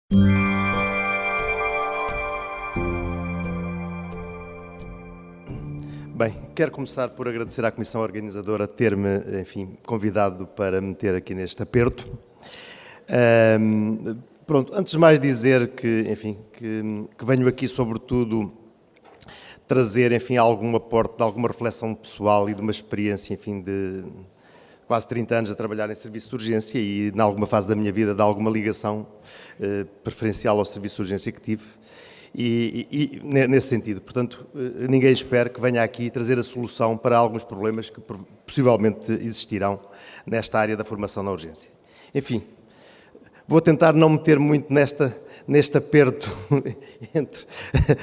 Bem, quero começar por agradecer à Comissão Organizadora ter-me, enfim, convidado para me ter aqui neste aperto. Pronto, antes de mais dizer que, enfim, que venho aqui sobretudo trazer, enfim, algum aporte de alguma reflexão pessoal e de uma experiência, enfim, de quase 30 anos a trabalhar em serviço de urgência e, em alguma fase da minha vida, de alguma ligação preferencial ao serviço de urgência que tive. E nesse sentido, portanto, ninguém espera que venha aqui trazer a solução para alguns problemas que possivelmente existirão nesta área da formação na urgência. Enfim, vou tentar não meter muito neste aperto entre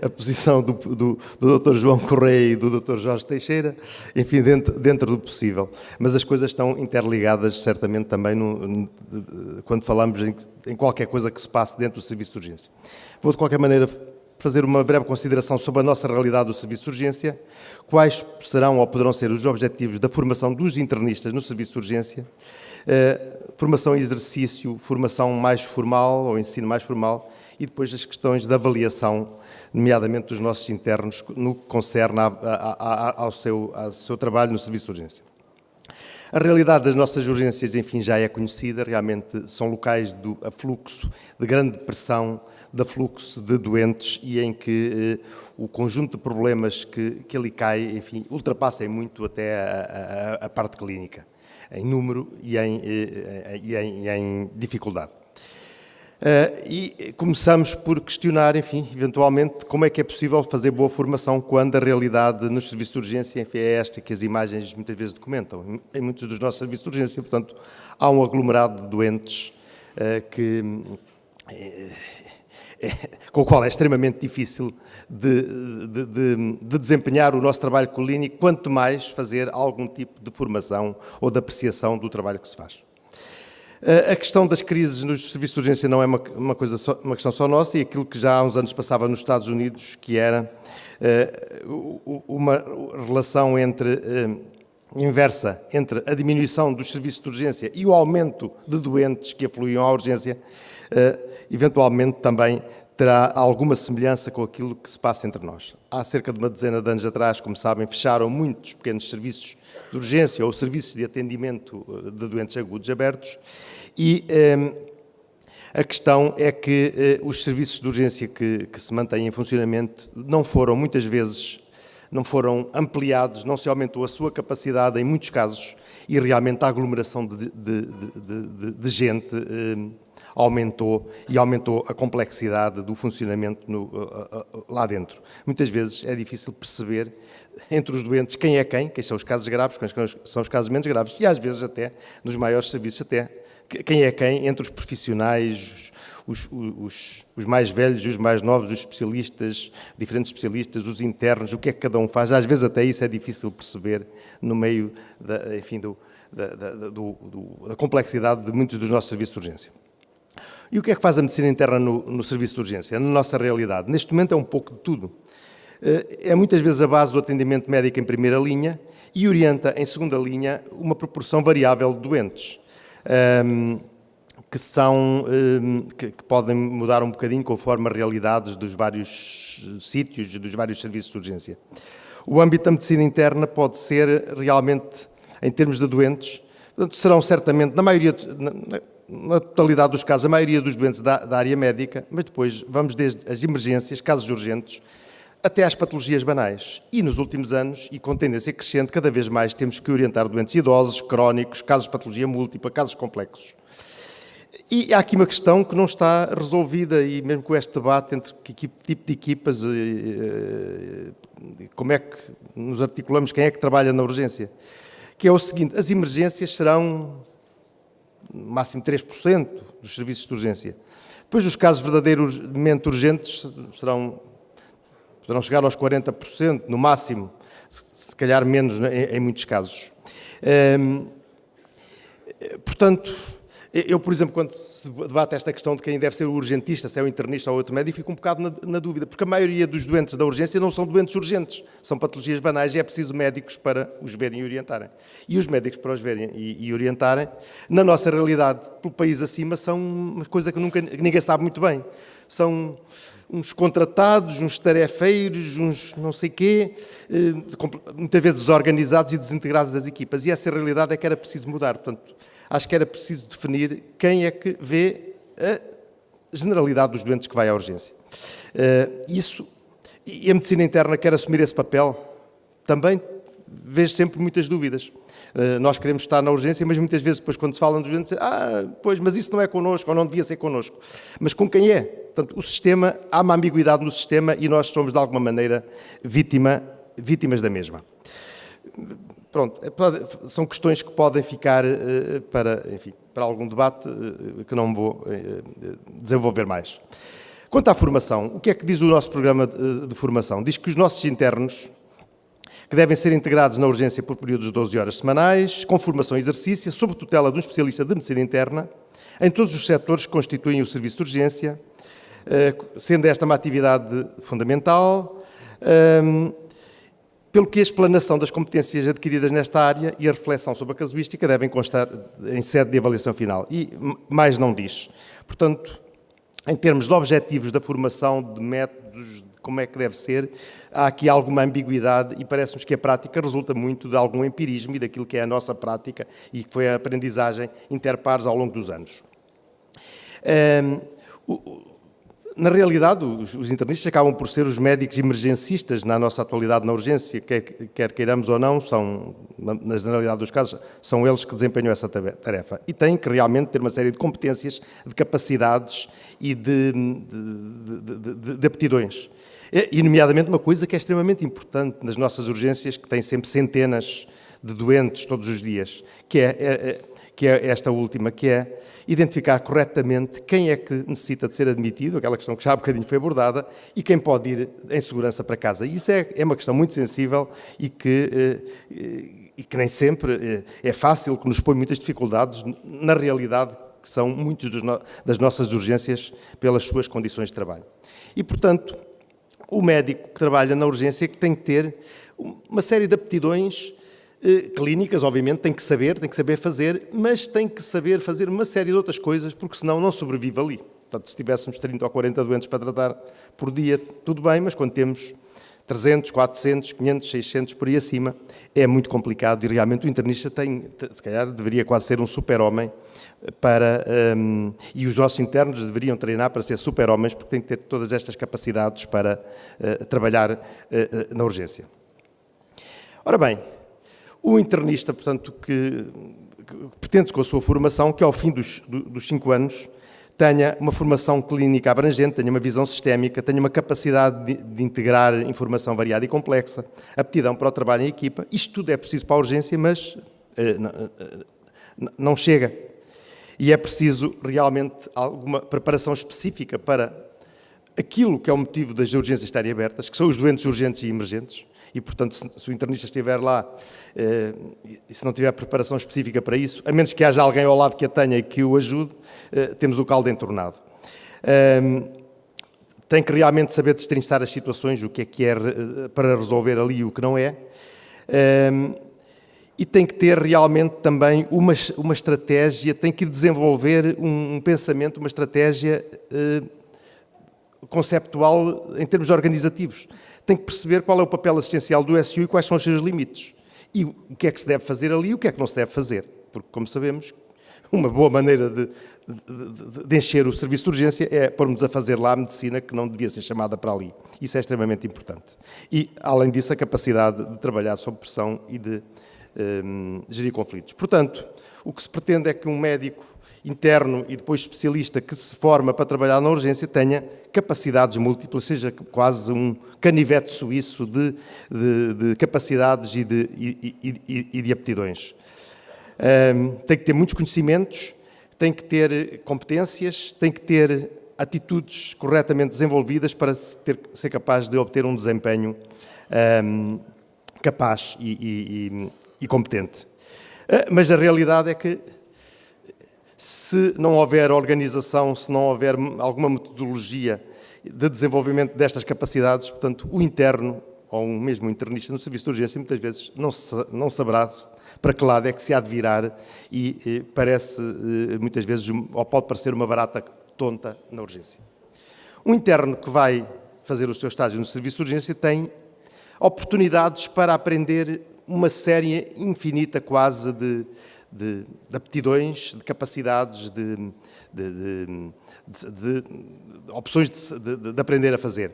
a posição do Dr. João Correia e do Dr. Jorge Teixeira, enfim, dentro do possível. Mas as coisas estão interligadas, certamente, também quando falamos em qualquer coisa que se passe dentro do serviço de urgência. Vou, de qualquer maneira, fazer uma breve consideração sobre a nossa realidade do serviço de urgência, quais serão ou poderão ser os objetivos da formação dos internistas no serviço de urgência, formação e exercício, formação mais formal ou ensino mais formal e depois as questões da avaliação, nomeadamente dos nossos internos, no que concerne ao seu trabalho no serviço de urgência. A realidade das nossas urgências, enfim, já é conhecida, realmente são locais de afluxo, de grande pressão, de afluxo de doentes e em que o conjunto de problemas que ali cai, enfim, ultrapassam muito até a parte clínica, em número e em dificuldade. E começamos por questionar, enfim, eventualmente, como é que é possível fazer boa formação quando a realidade nos serviços de urgência, enfim, é esta que as imagens muitas vezes documentam. Em muitos dos nossos serviços de urgência, portanto, há um aglomerado de doentes com o qual é extremamente difícil de desempenhar o nosso trabalho clínico, quanto mais fazer algum tipo de formação ou de apreciação do trabalho que se faz. A questão das crises nos serviços de urgência não é uma questão só nossa, e aquilo que já há uns anos passava nos Estados Unidos, que era uma relação inversa entre a diminuição dos serviços de urgência e o aumento de doentes que afluíam à urgência, eventualmente também terá alguma semelhança com aquilo que se passa entre nós. Há cerca de uma dezena de anos atrás, como sabem, fecharam muitos pequenos serviços de urgência ou serviços de atendimento de doentes agudos abertos e a questão é que os serviços de urgência que se mantêm em funcionamento muitas vezes não foram ampliados, não se aumentou a sua capacidade em muitos casos e realmente a aglomeração de gente aumentou a complexidade do funcionamento lá dentro. Muitas vezes é difícil perceber entre os doentes quem é quem são os casos graves, quem são os casos menos graves e às vezes até, nos maiores serviços, até quem é quem entre os profissionais, os mais velhos, os mais novos, os especialistas, diferentes especialistas, os internos, o que é que cada um faz. Às vezes até isso é difícil perceber no meio da complexidade de muitos dos nossos serviços de urgência. E o que é que faz a medicina interna no serviço de urgência? Na nossa realidade, neste momento é um pouco de tudo. É muitas vezes a base do atendimento médico em primeira linha e orienta em segunda linha uma proporção variável de doentes, que podem mudar um bocadinho conforme as realidades dos vários sítios e dos vários serviços de urgência. O âmbito da medicina interna pode ser realmente, em termos de doentes, portanto, serão certamente, na totalidade dos casos, a maioria dos doentes da área médica, mas depois vamos desde as emergências, casos urgentes, até às patologias banais. E nos últimos anos, e com tendência crescente, cada vez mais temos que orientar doentes idosos, crónicos, casos de patologia múltipla, casos complexos. E há aqui uma questão que não está resolvida, e mesmo com este debate entre que tipo de equipas, como é que nos articulamos, quem é que trabalha na urgência, que é o seguinte: as emergências serão no máximo 3% dos serviços de urgência. Depois os casos verdadeiramente urgentes poderão chegar aos 40%, no máximo, se calhar menos em muitos casos. Portanto, Eu, por exemplo, quando se debate esta questão de quem deve ser o urgentista, se é o internista ou outro médico, fico um bocado na dúvida, porque a maioria dos doentes da urgência não são doentes urgentes, são patologias banais e é preciso médicos para os verem e orientarem. E os médicos para os verem e orientarem, na nossa realidade, pelo país acima, são uma coisa que ninguém sabe muito bem. São uns contratados, uns tarefeiros, uns não sei quê, muitas vezes desorganizados e desintegrados das equipas. E essa realidade é que era preciso mudar. Portanto, acho que era preciso definir quem é que vê a generalidade dos doentes que vai à urgência. E a medicina interna quer assumir esse papel? Também vejo sempre muitas dúvidas. Nós queremos estar na urgência, mas muitas vezes depois quando se fala dos doentes, pois, mas isso não é connosco, ou não devia ser connosco. Mas com quem é? Portanto, o sistema, há uma ambiguidade no sistema e nós somos, de alguma maneira, vítimas da mesma. Pronto, são questões que podem ficar para algum debate que não vou desenvolver mais. Quanto à formação, o que é que diz o nosso programa de formação? Diz que os nossos internos, que devem ser integrados na urgência por períodos de 12 horas semanais, com formação e exercício, sob tutela de um especialista de medicina interna, em todos os setores que constituem o serviço de urgência, sendo esta uma atividade fundamental, pelo que a explanação das competências adquiridas nesta área e a reflexão sobre a casuística devem constar em sede de avaliação final. E mais não diz. Portanto, em termos de objetivos da formação, de métodos, de como é que deve ser, há aqui alguma ambiguidade e parece-nos que a prática resulta muito de algum empirismo e daquilo que é a nossa prática e que foi a aprendizagem interpares ao longo dos anos. Na realidade, os internistas acabam por ser os médicos emergencistas na nossa atualidade na urgência, quer queiramos ou não, na generalidade dos casos, são eles que desempenham essa tarefa. E têm que realmente ter uma série de competências, de capacidades e de aptidões. E, nomeadamente, uma coisa que é extremamente importante nas nossas urgências, que têm sempre centenas de doentes todos os dias, que é esta última, que é identificar corretamente quem é que necessita de ser admitido, aquela questão que já há bocadinho foi abordada, e quem pode ir em segurança para casa. Isso é uma questão muito sensível e que nem sempre é fácil, que nos põe muitas dificuldades na realidade, que são muitas das nossas urgências pelas suas condições de trabalho. E, portanto, o médico que trabalha na urgência que tem que ter uma série de aptidões clínicas, obviamente, tem que saber fazer, mas tem que saber fazer uma série de outras coisas, porque senão não sobrevive ali. Portanto, se tivéssemos 30 ou 40 doentes para tratar por dia, tudo bem, mas quando temos 300, 400, 500, 600, por aí acima, é muito complicado e realmente o internista se calhar, deveria quase ser um super-homem e os nossos internos deveriam treinar para ser super-homens, porque têm que ter todas estas capacidades para trabalhar na urgência. Ora bem, o internista, portanto, que pretende com a sua formação que ao fim dos 5 anos tenha uma formação clínica abrangente, tenha uma visão sistémica, tenha uma capacidade de integrar informação variada e complexa, aptidão para o trabalho em equipa. Isto tudo é preciso para a urgência, mas não chega. E é preciso realmente alguma preparação específica para aquilo que é o motivo das urgências estarem abertas, que são os doentes urgentes e emergentes. E, portanto, se o internista estiver lá e se não tiver preparação específica para isso, a menos que haja alguém ao lado que a tenha e que o ajude, temos o caldo entornado. Tem que realmente saber destrinçar as situações, o que é para resolver ali e o que não é. E tem que ter realmente também uma estratégia, tem que desenvolver um pensamento, uma estratégia conceptual em termos organizativos. Tem que perceber qual é o papel essencial do SU e quais são os seus limites. E o que é que se deve fazer ali e o que é que não se deve fazer. Porque, como sabemos, uma boa maneira de encher o serviço de urgência é pormos a fazer lá a medicina que não devia ser chamada para ali. Isso é extremamente importante. E, além disso, a capacidade de trabalhar sob pressão e de gerir conflitos. Portanto, o que se pretende é que um médico interno e depois especialista que se forma para trabalhar na urgência tenha capacidades múltiplas, seja quase um canivete suíço de capacidades e de aptidões. Tem que ter muitos conhecimentos, tem que ter competências, tem que ter atitudes corretamente desenvolvidas para ser capaz de obter um desempenho capaz e competente. Mas a realidade é que Se não houver organização, se não houver alguma metodologia de desenvolvimento destas capacidades, portanto, o interno, ou mesmo o internista no serviço de urgência, muitas vezes não saberá para que lado é que se há de virar e parece, muitas vezes, ou pode parecer uma barata tonta na urgência. Um interno que vai fazer o seu estágio no serviço de urgência tem oportunidades para aprender uma série infinita quase de aptidões, de capacidades, de opções de aprender a fazer.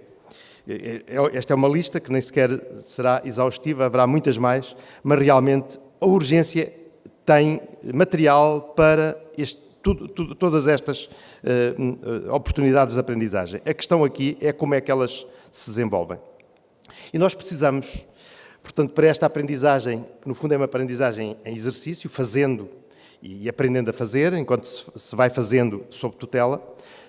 Esta é uma lista que nem sequer será exaustiva, haverá muitas mais, mas realmente a urgência tem material para todas estas oportunidades de aprendizagem. A questão aqui é como é que elas se desenvolvem. E nós precisamos, portanto, para esta aprendizagem, que no fundo é uma aprendizagem em exercício, fazendo e aprendendo a fazer, enquanto se vai fazendo sob tutela,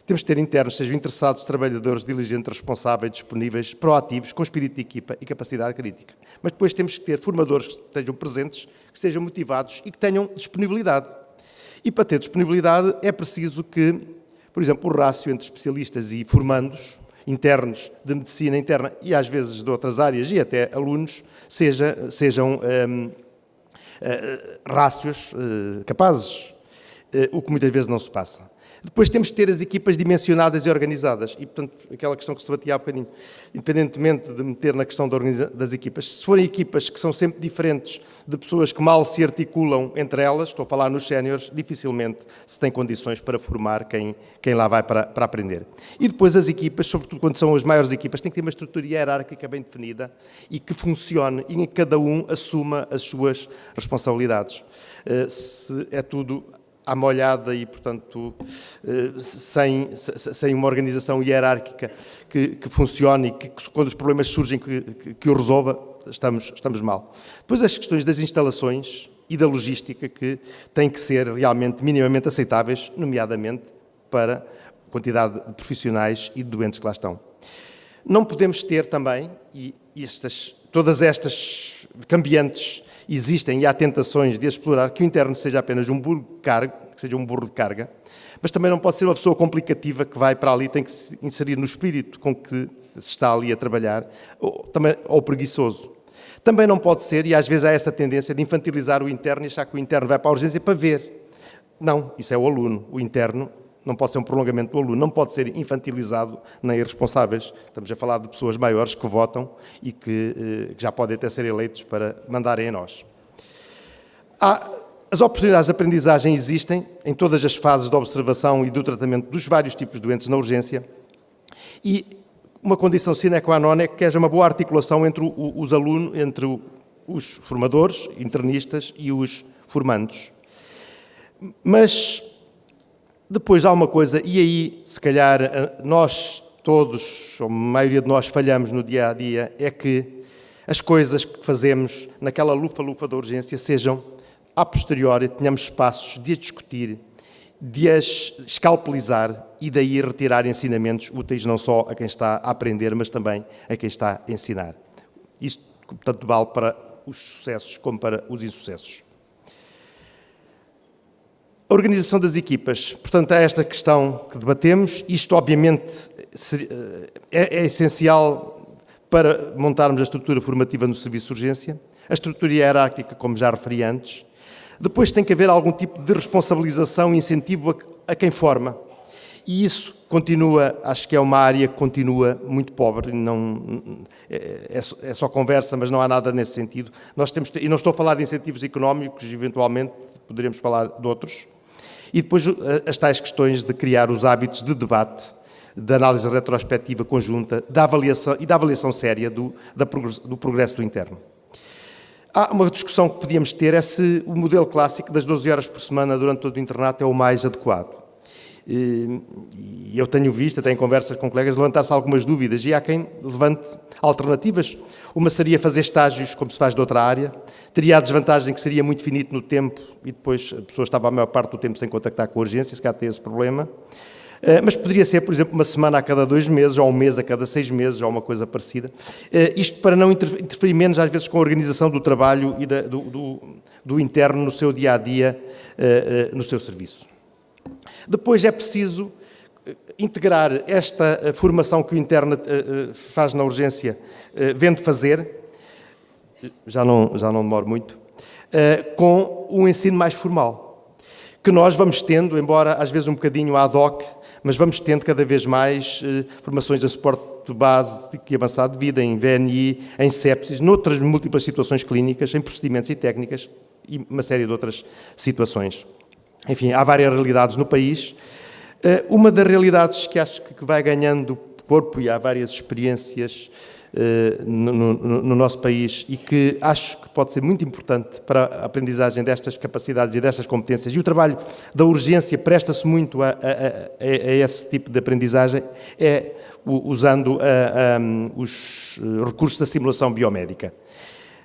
temos de ter internos, sejam interessados, trabalhadores, diligentes, responsáveis, disponíveis, proativos, com espírito de equipa e capacidade crítica. Mas depois temos que ter formadores que estejam presentes, que estejam motivados e que tenham disponibilidade. E para ter disponibilidade é preciso que, por exemplo, o rácio entre especialistas e formandos, internos de medicina interna e às vezes de outras áreas e até alunos, sejam rácios capazes, o que muitas vezes não se passa. Depois temos de ter as equipas dimensionadas e organizadas. E, portanto, aquela questão que se debatia há bocadinho, independentemente de meter na questão das equipas, se forem equipas que são sempre diferentes, de pessoas que mal se articulam entre elas, estou a falar nos séniores, dificilmente se tem condições para formar quem lá vai para aprender. E depois as equipas, sobretudo quando são as maiores equipas, têm que ter uma estrutura hierárquica bem definida e que funcione e em que cada um assuma as suas responsabilidades. Se é tudo à molhada e, portanto, sem uma organização hierárquica que funcione e que, quando os problemas surgem, que o resolva, estamos mal. Depois as questões das instalações e da logística que têm que ser realmente minimamente aceitáveis, nomeadamente para a quantidade de profissionais e de doentes que lá estão. Não podemos ter também, todas estas cambiantes existem e há tentações de explorar que o interno seja apenas um burro de carga, mas também não pode ser uma pessoa complicativa que vai para ali, tem que se inserir no espírito com que se está ali a trabalhar, ou preguiçoso. Também não pode ser, e às vezes há essa tendência de infantilizar o interno e achar que o interno vai para a urgência para ver. Não, isso é o aluno. O interno não pode ser um prolongamento do aluno, não pode ser infantilizado nem irresponsáveis. Estamos a falar de pessoas maiores que votam e que já podem até ser eleitos para mandarem a nós. As oportunidades de aprendizagem existem em todas as fases da observação e do tratamento dos vários tipos de doentes na urgência e uma condição sine qua non é que haja uma boa articulação entre os alunos, entre os formadores, internistas e os formandos. Mas depois há uma coisa, e aí se calhar nós todos, ou a maioria de nós falhamos no dia a dia, é que as coisas que fazemos naquela lufa-lufa da urgência sejam a posteriori, tenhamos espaços de as discutir, de as escalpelizar e daí retirar ensinamentos úteis não só a quem está a aprender, mas também a quem está a ensinar. Isto, portanto, vale para os sucessos como para os insucessos. A organização das equipas, portanto, é esta questão que debatemos. Isto, obviamente, é essencial para montarmos a estrutura formativa no serviço de urgência. A estrutura hierárquica, como já referi antes. Depois tem que haver algum tipo de responsabilização e incentivo a quem forma. E isso continua, acho que é uma área que continua muito pobre, é só conversa, mas não há nada nesse sentido. E não estou a falar de incentivos económicos, eventualmente, poderíamos falar de outros. E depois as tais questões de criar os hábitos de debate, de análise retrospectiva conjunta, da avaliação séria do progresso do interno. Há uma discussão que podíamos ter é se o modelo clássico das 12 horas por semana durante todo o internato é o mais adequado. E eu tenho visto, até em conversas com colegas, levantar-se algumas dúvidas e há quem levante alternativas. Uma seria fazer estágios, como se faz de outra área. Teria a desvantagem que seria muito finito no tempo e depois a pessoa estava a maior parte do tempo sem contactar com a urgência, se calhar tem esse problema. Mas poderia ser, por exemplo, uma semana a cada 2 meses, ou um mês a cada 6 meses, ou uma coisa parecida. Isto para não interferir menos, às vezes, com a organização do trabalho e do interno no seu dia-a-dia, no seu serviço. Depois é preciso integrar esta formação que o interno faz na urgência, vendo fazer, já não demoro muito, com o ensino mais formal, que nós vamos tendo, embora às vezes um bocadinho ad hoc, mas vamos tendo cada vez mais formações de suporte de base e avançado de vida, em VNI, em sepsis, noutras múltiplas situações clínicas, em procedimentos e técnicas e uma série de outras situações. Enfim, há várias realidades no país. Uma das realidades que acho que vai ganhando corpo, e há várias experiências no nosso país, e que acho que pode ser muito importante para a aprendizagem destas capacidades e destas competências, e o trabalho da urgência presta-se muito a esse tipo de aprendizagem, é usando os recursos da simulação biomédica.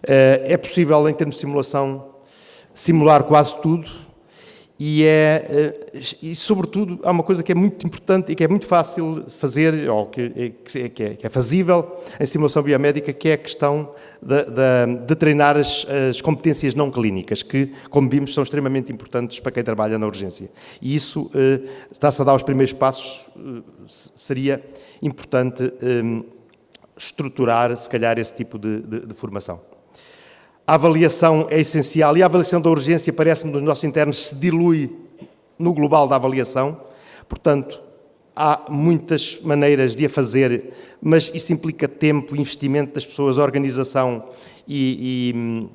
É possível, em termos de simulação, simular quase tudo, e sobretudo, há uma coisa que é muito importante e que é muito fácil fazer, ou que é fazível em simulação biomédica, que é a questão de treinar as competências não clínicas, que, como vimos, são extremamente importantes para quem trabalha na urgência. E isso está-se a dar os primeiros passos, seria importante estruturar, se calhar, esse tipo de formação. A avaliação é essencial, e a avaliação da urgência, parece-me, dos nossos internos, se dilui no global da avaliação. Portanto, há muitas maneiras de a fazer, mas isso implica tempo, investimento das pessoas, organização e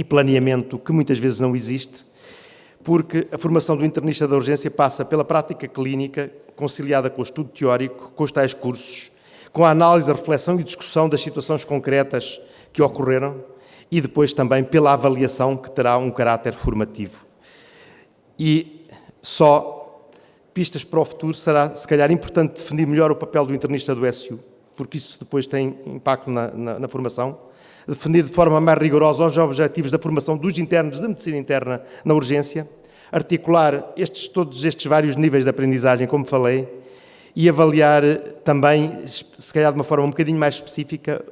planeamento, que muitas vezes não existe, porque a formação do internista da urgência passa pela prática clínica, conciliada com o estudo teórico, com os tais cursos, com a análise, a reflexão e discussão das situações concretas que ocorreram, e depois também pela avaliação, que terá um caráter formativo. E só pistas para o futuro, será se calhar importante definir melhor o papel do internista do SU, porque isso depois tem impacto na formação, definir de forma mais rigorosa os objetivos da formação dos internos de medicina interna na urgência, articular todos estes vários níveis de aprendizagem, como falei, e avaliar também, se calhar de uma forma um bocadinho mais específica,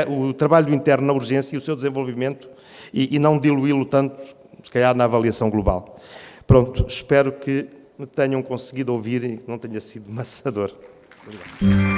o trabalho do interno na urgência e o seu desenvolvimento, e não diluí-lo tanto, se calhar, na avaliação global. Pronto, espero que me tenham conseguido ouvir e que não tenha sido maçador. Obrigado.